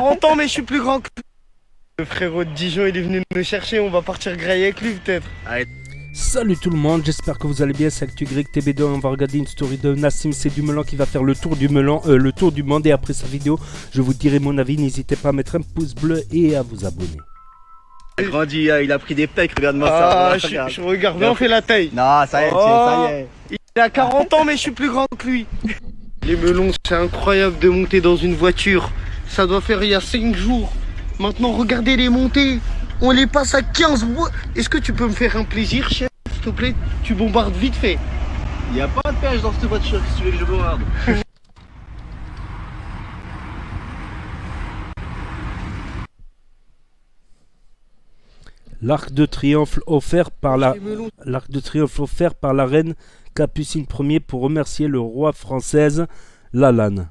40 ans, mais je suis plus grand que... Le frérot de Dijon, il est venu nous chercher, on va partir grailler avec lui peut-être. Allez. Salut tout le monde, j'espère que vous allez bien, c'est ActuGreg TB2, on va regarder une story de Nassim C'est du Melon qui va faire le tour du monde et après sa vidéo, je vous dirai mon avis, n'hésitez pas à mettre un pouce bleu et à vous abonner. Il a grandi, il a pris des pecs, regarde-moi Ah, ça. je regarde, on fait la taille. Non, ça y est, ça y est. Il a 40 ans, mais je suis plus grand que lui. Les melons, c'est incroyable de monter dans une voiture. Ça doit faire il y a 5 jours. Maintenant, regardez les montées. On les passe à 15. Est-ce que tu peux me faire un plaisir, chef, s'il te plaît? Tu bombardes vite fait. Il n'y a pas de pêche dans cette voiture, si tu veux que je bombarde. L'Arc de Triomphe offert par la reine Capucine Ier pour remercier le roi française Lalanne.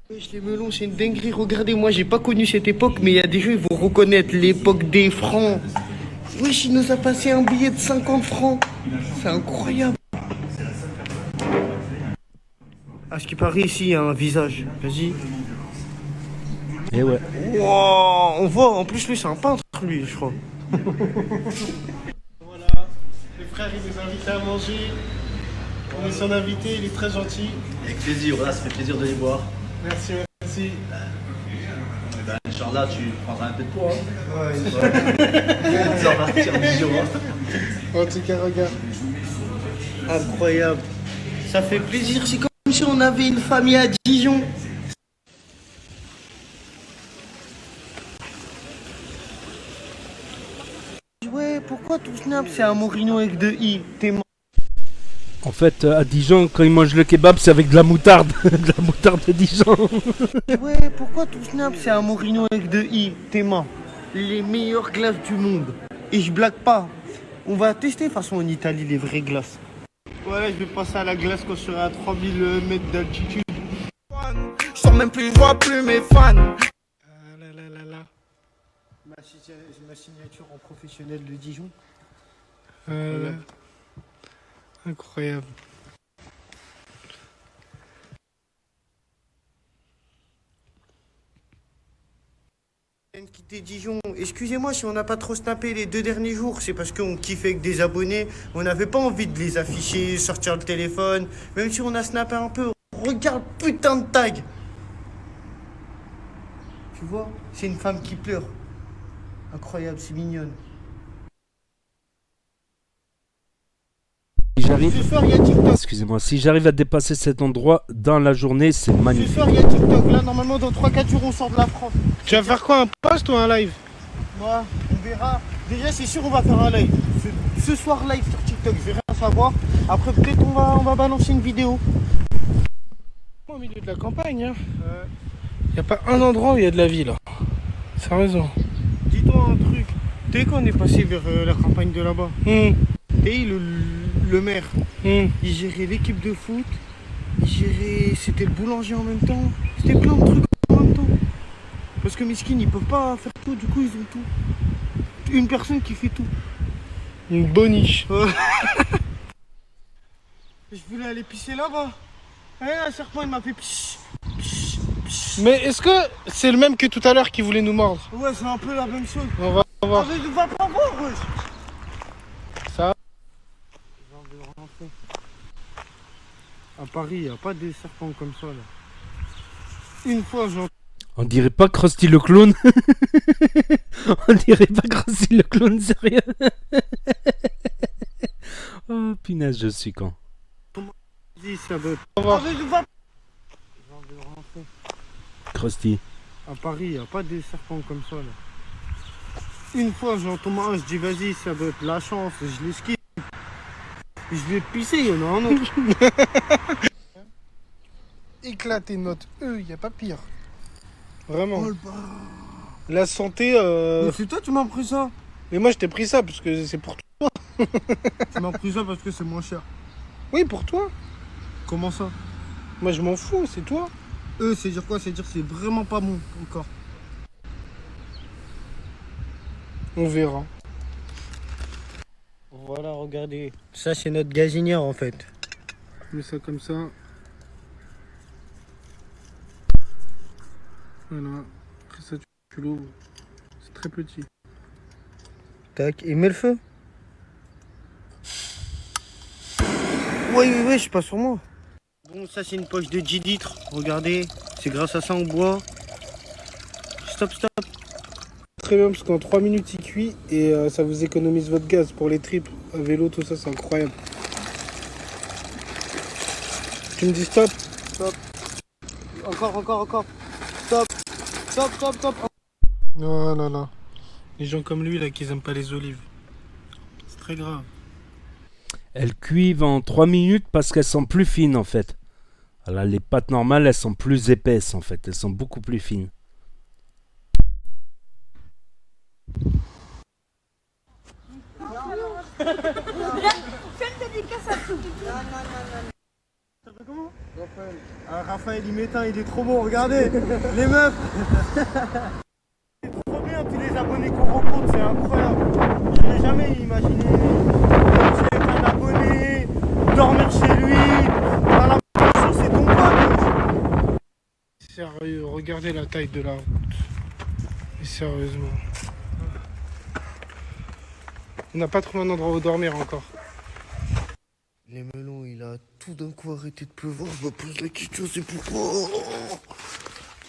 Wesh, les melons, c'est une dinguerie. Regardez, moi, j'ai pas connu cette époque, mais il y a des gens, ils vont reconnaître l'époque des francs. Wesh, il nous a passé un billet de 50 francs. C'est incroyable. À ce qui paraît, ici, il y a un visage. Vas-y. Et ouais. Wow, on voit, en plus, lui, c'est un peintre, lui, je crois. Voilà, les frères, ils nous invitent à manger. On est son invité, il est très gentil. Avec plaisir, voilà, ça fait plaisir de les voir. Merci, merci. Ben, Inch'Allah, tu prendras un peu de poids. Ouais. Ça va partir en Dijon. En tout cas, regarde. Incroyable. Ça fait plaisir, c'est comme si on avait une famille à Dijon. Ouais, pourquoi tout snap c'est un Morino avec 2 i? T'es mort. En fait, à Dijon, quand ils mangent le kebab, c'est avec de la moutarde. De la moutarde de Dijon. Ouais, pourquoi tout snap c'est un Morino avec 2 i? T'es mort. Les meilleures glaces du monde. Et je blague pas. On va tester de toute façon en Italie les vraies glaces. Voilà, je vais passer à la glace quand je serai à 3000 mètres d'altitude. Je sors même plus, je vois plus mes fans. Ah là là là là. Ma signature en professionnel de Dijon. Incroyable. Quitter Dijon. Excusez-moi si on n'a pas trop snappé les 2 derniers jours, c'est parce qu'on kiffait avec des abonnés. On n'avait pas envie de les afficher, sortir le téléphone. Même si on a snappé un peu, regarde putain de tag. Tu vois, c'est une femme qui pleure. Incroyable, c'est mignonne. Si j'arrive... Ce soir, il y a TikTok. Excusez-moi, si j'arrive à dépasser cet endroit dans la journée, c'est Ce magnifique. soir, il y a TikTok. Là, normalement, dans 3-4 jours, on sort de la France. Tu vas faire quoi, un post ou un live? Moi, on verra. Déjà, c'est sûr, on va faire un live. Ce soir, live sur TikTok, je vais rien savoir. Après, peut-être on va balancer une vidéo. Au milieu de la campagne, hein. Y a pas un endroit où il y a de la vie, là. Sérieusement. Dis-toi un truc. Tu sais qu'on est passé vers la campagne de là-bas. Et le maire, il gérait l'équipe de foot. Il gérait... C'était le boulanger en même temps. C'était plein de trucs en même temps. Parce que Miskin, ils peuvent pas faire tout. Du coup, ils ont tout. Une personne qui fait tout. Une boniche. Je voulais aller pisser là-bas. Un serpent, il m'a fait psh, psh, psh. Mais est-ce que c'est le même que tout à l'heure qui voulait nous mordre? Ouais, c'est un peu la même chose. On va voir. Ah, mais va pas voir, wesh. Ça. J'ai envie de rentrer. À Paris, il n'y a pas de serpents comme ça, là. Une fois, j'en... On dirait pas Krusty le clown. On dirait pas Krusty le clown, sérieux. Oh punaise, je suis con. Vas-y, ça veut... On va voir. J'ai envie de rentrer. Krusty. À Paris, il n'y a pas de serpents comme ça, là. Une fois, j'en tombe un, je dis, vas-y, ça doit être la chance, je l'esquive. Je vais pisser, il y en a un autre. Éclater notre il y a pas pire. Vraiment. Oh, le bas. La santé. Mais c'est toi, tu m'as pris ça. Mais moi, je t'ai pris ça parce que c'est pour toi. Tu m'as pris ça parce que c'est moins cher. Oui, pour toi. Comment ça? Moi, je m'en fous, c'est toi. C'est dire quoi? C'est dire que c'est vraiment pas bon encore. On verra. Voilà, regardez. Ça, c'est notre gazinière en fait. Mets ça comme ça. Voilà. Après ça, tu Tu l'ouvres. C'est très petit. Tac, et mets le feu. Ouais, je suis pas sur moi. Bon, ça c'est une poche de 10 litres. Regardez, c'est grâce à ça on boit. Stop. Très bien parce qu'en 3 minutes il cuit et ça vous économise votre gaz pour les tripes. À vélo, tout ça, c'est incroyable. Tu me dis stop? Stop. Encore. Stop. Oh là là. Les gens comme lui là qui aiment pas les olives. C'est très grave. Elles cuivent en 3 minutes parce qu'elles sont plus fines en fait. Alors, les pâtes normales, elles sont plus épaisses en fait. Elles sont beaucoup plus fines. Fais une dédicace à tout. Comment Raphaël. Ah, Raphaël, il m'éteint, il est trop bon, regardez. Les meufs. C'est trop bien, tous les abonnés qu'on rencontre, c'est incroyable. Je n'ai jamais imaginé être un abonné, dormir chez lui. Dans la maison, c'est ton pote. Sérieux, regardez la taille de la route. Et sérieusement. On n'a pas trouvé un endroit où dormir encore. Les melons, il a tout d'un coup arrêté de pleuvoir. Je me pose la question, c'est pourquoi?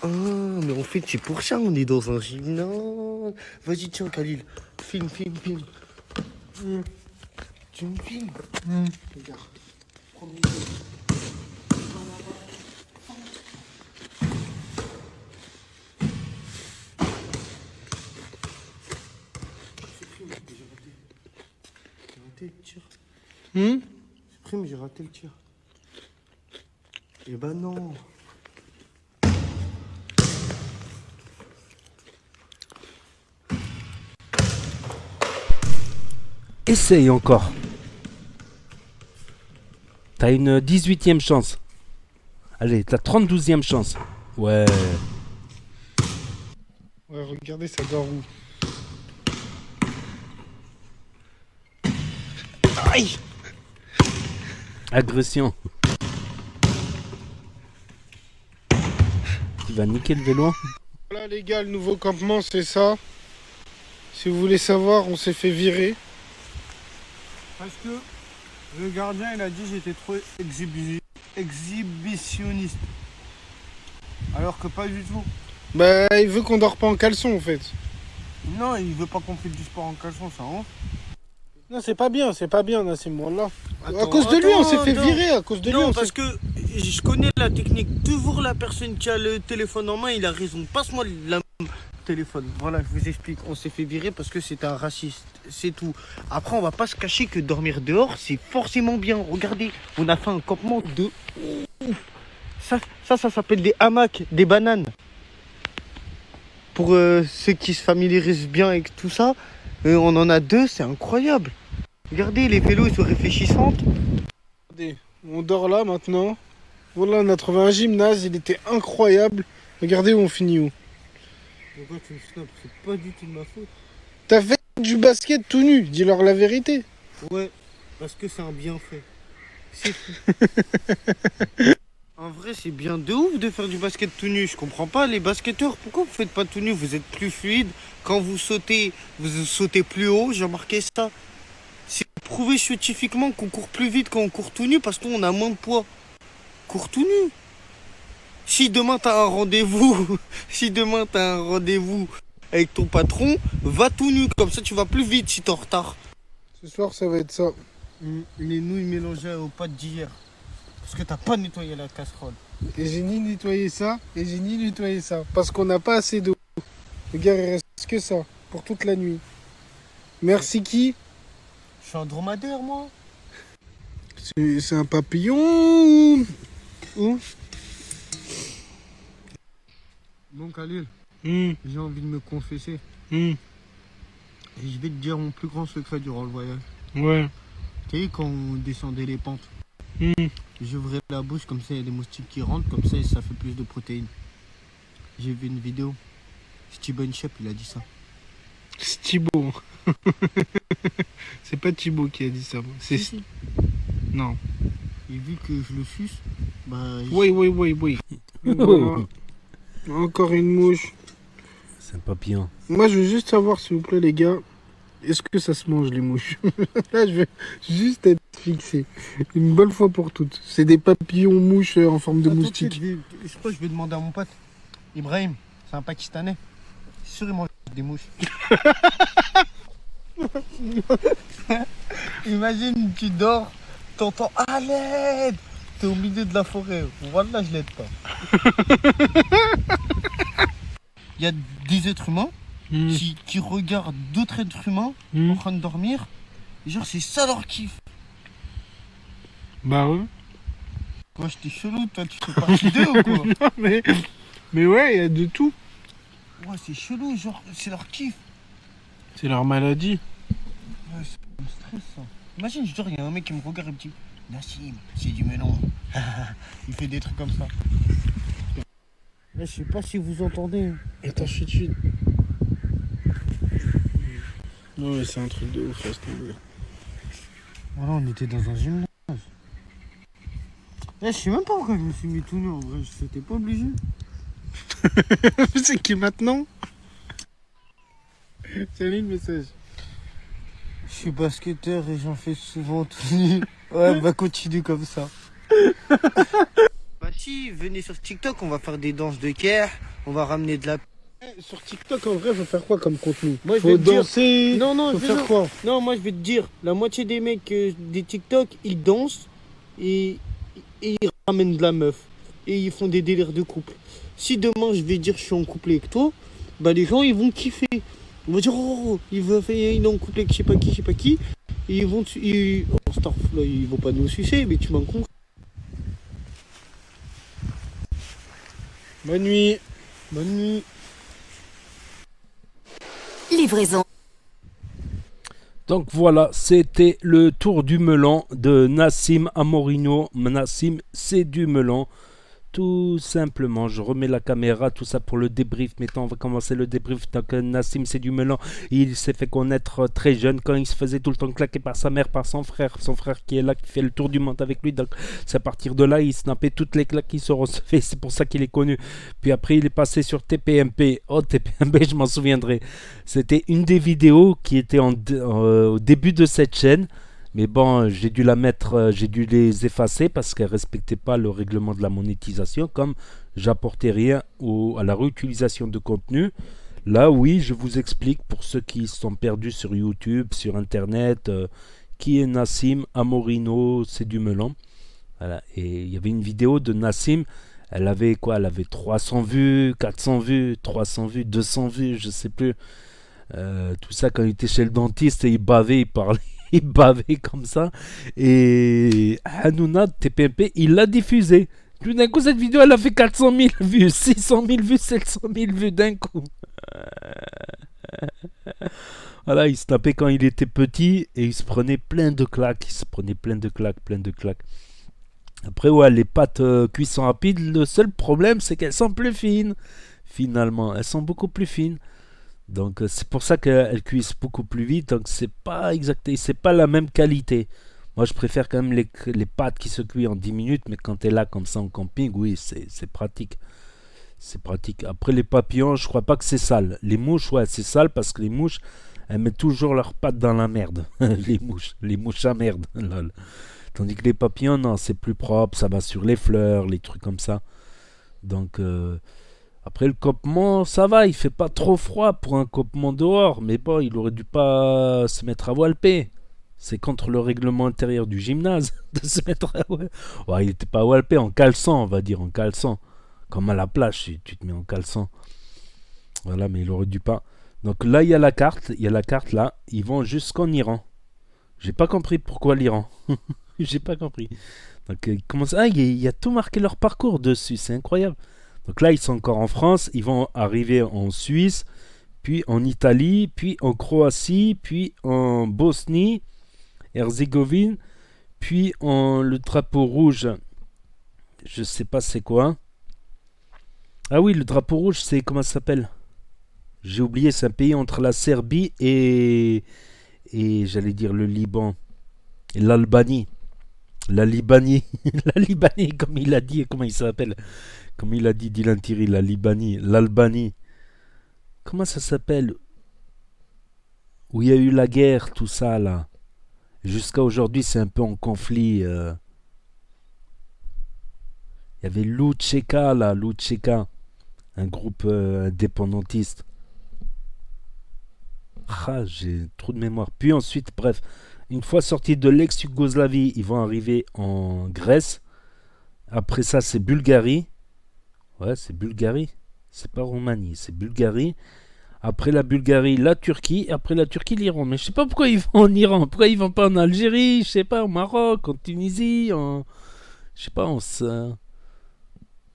Ah, mais en fait, c'est pour ça, on est dans un gymnase. Vas-y, tiens, Khalil, filme. Tu me filmes? Regarde. Prends mon téléphone. J'ai raté le tir. J'ai raté le tir. Eh ben non. Essaye encore. T'as une 18e chance. Allez, t'as 32e chance. Ouais. Ouais, regardez, ça dort où? Aïe! Agression. Tu vas niquer le vélo? Voilà les gars, le nouveau campement c'est ça. Si vous voulez savoir, on s'est fait virer. Parce que le gardien, il a dit que j'étais trop exhibitionniste. Alors que pas du tout. Bah, il veut qu'on dort pas en caleçon en fait. Non, il veut pas qu'on fait du sport en caleçon, ça honte. Non, c'est pas bien, Nassim, là. À Attends, cause de lui, on s'est fait attends. virer. À cause de lui, Non, on parce s'est... que je connais la technique. Toujours la personne qui a le téléphone en main, il a raison. Passe-moi le téléphone. Voilà, je vous explique. On s'est fait virer parce que c'est un raciste. C'est tout. Après, on va pas se cacher que dormir dehors, c'est forcément bien. Regardez, on a fait un campement de ouf. Ça s'appelle des hamacs, des bananes. Pour ceux qui se familiarisent bien avec tout ça, on en a 2, c'est incroyable. Regardez, les vélos, ils sont réfléchissantes. Regardez, on dort là maintenant. Voilà, on a trouvé un gymnase, il était incroyable. Regardez où on finit où. Pourquoi tu me snaps? C'est pas du tout de ma faute. T'as fait du basket tout nu, dis-leur la vérité. Ouais, parce que c'est un bienfait. C'est tout. En vrai, c'est bien de ouf de faire du basket tout nu. Je comprends pas, les basketteurs, pourquoi vous faites pas tout nu? Vous êtes plus fluide. Quand vous sautez plus haut. J'ai remarqué ça. C'est prouvé scientifiquement qu'on court plus vite quand on court tout nu parce qu'on a moins de poids. Cours tout nu. Si demain t'as un rendez-vous, avec ton patron, va tout nu. Comme ça, tu vas plus vite si t'es en retard. Ce soir, ça va être ça. Les nouilles mélangées aux pâtes d'hier. Parce que t'as pas nettoyé la casserole. Et j'ai ni nettoyé ça, et j'ai ni nettoyé ça. Parce qu'on n'a pas assez d'eau. Le gars, il reste que ça, pour toute la nuit. Merci qui? Je suis un dromadaire, moi. C'est un papillon ou... Bon, Khalil, Mmh, j'ai envie de me confesser. mmh, Et je vais te dire mon plus grand secret durant le voyage. ouais. Tu sais, quand on descendait les pentes, Mmh. j'ouvrais la bouche, comme ça, il y a des moustiques qui rentrent, comme ça, ça fait plus de protéines. J'ai vu une vidéo. Steven Shep, il a dit ça. C'est Thibaut. C'est pas Thibaut qui a dit ça. C'est... Si. Non. Et vu que je le suce, bah... Oui. Voilà. Encore une mouche. C'est un papillons. Moi, je veux juste savoir, s'il vous plaît, les gars, est-ce que ça se mange, les mouches? Là, je veux juste être fixé. Une bonne fois pour toutes. C'est des papillons mouches en forme de Attends, moustique. je crois que je vais demander à mon pote. Ibrahim, c'est un Pakistanais. C'est sûr, il mange des mouches. Imagine, tu dors, t'entends à l'aide. T'es au milieu de la forêt. Voilà, je l'aide pas. Il y a des êtres humains qui regardent d'autres êtres humains en train de dormir. Et genre, c'est ça leur kiff. Bah ouais. Quoi, j'étais chelou, toi, tu fais partie d'eux ou quoi? Non, mais ouais, il y a de tout. Ouais, c'est chelou, genre, c'est leur kiff. C'est leur maladie. Ouais, c'est un stress ça. Imagine, je dors, il y a un mec qui me regarde et me dit Nassim, c'est du melon. Il fait des trucs comme ça. Là, je sais pas si vous entendez. Attends, chut, chut. Non, mais c'est un truc de ouf, là, ce truc. Voilà, on était dans un gymnase. Là, je sais même pas pourquoi je me suis mis tout nu en vrai, j'étais pas obligé. C'est qui maintenant? Salut le message. Je suis basketteur et j'en fais souvent tout nu. Ouais, bah continue comme ça. Bah si, venez sur TikTok, on va faire des danses de Caire, on va ramener de la... Sur TikTok, en vrai, faut faire quoi comme contenu? Moi, je Faut vais te dire- danser. Non, non, Faut je faire vais- quoi? Non, moi je vais te dire, la moitié des mecs des TikTok, ils dansent et ils ramènent de la meuf. Et ils font des délires de couple. Si demain je vais dire je suis en couple avec toi, bah les gens ils vont kiffer. Ils vont dire oh, il est en couple avec je sais pas qui. Et ils vont... Oh, là, ils vont pas nous sucer, mais tu m'en compris. Bonne nuit. Bonne nuit. Livraison. Donc voilà, c'était le tour du melon de Nassim Amorino. Nassim, c'est du melon. Tout simplement, je remets la caméra, tout ça pour le débrief. Maintenant, on va commencer le débrief. Donc, Nassim, c'est du melon. Il s'est fait connaître très jeune quand il se faisait tout le temps claquer par sa mère, par son frère. Son frère qui est là, qui fait le tour du monde avec lui. Donc, c'est à partir de là, il snappait toutes les claques qui se recevaient. C'est pour ça qu'il est connu. Puis après, il est passé sur TPMP. Oh, TPMP, je m'en souviendrai. C'était une des vidéos qui était au début de cette chaîne. Mais bon, j'ai dû j'ai dû les effacer parce qu'elles ne respectaient pas le règlement de la monétisation, comme j'apportais rien à la réutilisation de contenu. Là, oui, je vous explique pour ceux qui sont perdus sur YouTube, sur Internet, qui est Nassim Amorino, c'est du melon. Voilà. Et il y avait une vidéo de Nassim, elle avait quoi? Elle avait 300 vues, 400 vues, 300 vues, 200 vues, je sais plus. Tout ça quand il était chez le dentiste et il bavait, il parlait. Il bavait comme ça. Et Hanouna TPMP, il l'a diffusé. Tout d'un coup, cette vidéo, elle a fait 400 000 vues, 600 000 vues, 700 000 vues d'un coup. Voilà, il se tapait quand il était petit et il se prenait plein de claques. Il se prenait plein de claques, plein de claques. Après, ouais, les pâtes cuisson rapide, le seul problème, c'est qu'elles sont plus fines. Finalement, elles sont beaucoup plus fines. Donc c'est pour ça qu'elles cuisent beaucoup plus vite. Donc c'est pas exact, c'est pas la même qualité. Moi je préfère quand même les pâtes qui se cuisent en 10 minutes, mais quand tu es là comme ça en camping, oui, c'est pratique. C'est pratique. Après les papillons, je crois pas que c'est sale. Les mouches, ouais, c'est sale parce que les mouches, elles mettent toujours leurs pattes dans la merde. Les mouches à merde. Lol. Tandis que les papillons, non, c'est plus propre, ça va sur les fleurs, les trucs comme ça. Donc après le campement, ça va, il fait pas trop froid pour un campement dehors, mais bon, il aurait dû pas se mettre à walper. C'est contre le règlement intérieur du gymnase de se mettre à walper. Ouais, il était pas à walper, en caleçon, on va dire, en caleçon. Comme à la plage, tu te mets en caleçon. Voilà, mais il aurait dû pas. Donc là, il y a la carte là, ils vont jusqu'en Iran. J'ai pas compris pourquoi l'Iran. J'ai pas compris. Donc ils commencent... Ah, il y a tout marqué leur parcours dessus, c'est incroyable. Donc là, ils sont encore en France, ils vont arriver en Suisse, puis en Italie, puis en Croatie, puis en Bosnie, Herzégovine, puis le drapeau rouge, je sais pas c'est quoi. Ah oui, le drapeau rouge, c'est comment ça s'appelle? J'ai oublié, c'est un pays entre la Serbie et j'allais dire le Liban, et l'Albanie. La Libanie, la Libanie, comme il a dit, comment il s'appelle? Comme il a dit Dylan Thierry, l'Albanie. Comment ça s'appelle? Où il y a eu la guerre, tout ça là. Jusqu'à aujourd'hui, c'est un peu en conflit. Il y avait Lucheka là, Lucheka, un groupe indépendantiste. Ah, j'ai trop de mémoire. Puis ensuite, bref, une fois sortis de l'ex-Yougoslavie, ils vont arriver en Grèce. Après ça, c'est Bulgarie. Ouais, c'est Bulgarie. C'est pas Roumanie, c'est Bulgarie. Après la Bulgarie, la Turquie. Et après la Turquie, l'Iran. Mais je sais pas pourquoi ils vont en Iran. Pourquoi ils vont pas en Algérie, je sais pas, au Maroc, en Tunisie, je sais pas, bon,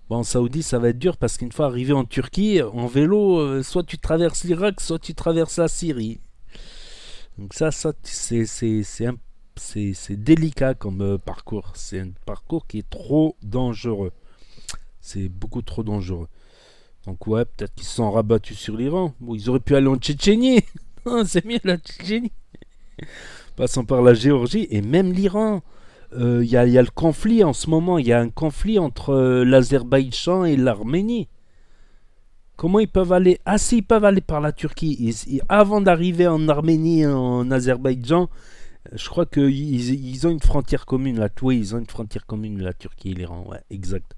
en Saoudi, ça va être dur parce qu'une fois arrivé en Turquie, en vélo, soit tu traverses l'Irak, soit tu traverses la Syrie. Donc ça c'est délicat comme parcours. C'est un parcours qui est trop dangereux. C'est beaucoup trop dangereux. Donc ouais, peut-être qu'ils se sont rabattus sur l'Iran. Bon, ils auraient pu aller en Tchétchénie. Non, c'est mieux la Tchétchénie. Passant par la Géorgie et même l'Iran. Il y a le conflit en ce moment. Il y a un conflit entre l'Azerbaïdjan et l'Arménie. Comment ils peuvent aller? Ah si, ils peuvent aller par la Turquie. Avant d'arriver en Arménie et en Azerbaïdjan, je crois qu'ils ont une frontière commune là. Oui, ils ont une frontière commune, la Turquie et l'Iran. Ouais, exact.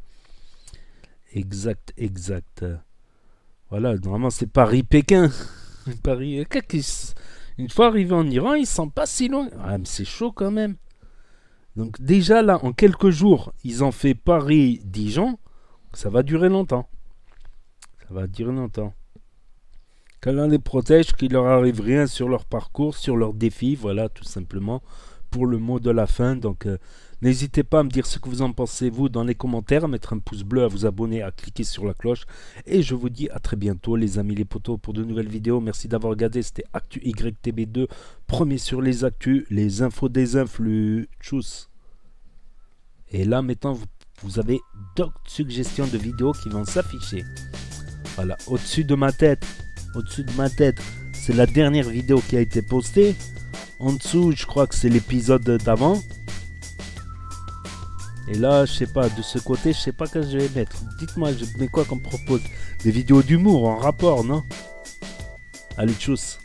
Exact. Voilà, normalement c'est Paris-Pékin. Paris. Une fois arrivé en Iran, ils sont pas si loin. Ah, mais c'est chaud quand même. Donc déjà là, en quelques jours, ils ont fait Paris-Dijon. Ça va durer longtemps. Ça va durer longtemps. Qu'Allah les protège, qu'il leur arrive rien sur leur parcours, sur leurs défis. Voilà, tout simplement. Pour le mot de la fin. Donc n'hésitez pas à me dire ce que vous en pensez, vous, dans les commentaires, à mettre un pouce bleu, à vous abonner, à cliquer sur la cloche. Et je vous dis à très bientôt, les amis, les potos, pour de nouvelles vidéos. Merci d'avoir regardé. C'était Actu YTB2. Premier sur les actus, les infos des influx. Tchuss. Et là, maintenant, vous avez d'autres suggestions de vidéos qui vont s'afficher. Voilà, au-dessus de ma tête. Au-dessus de ma tête, c'est la dernière vidéo qui a été postée. En dessous, je crois que c'est l'épisode d'avant. Et là, je sais pas, de ce côté, je sais pas que je vais mettre. Dites-moi, je mets quoi qu'on propose? Des vidéos d'humour en rapport, non? Allez, tchuss.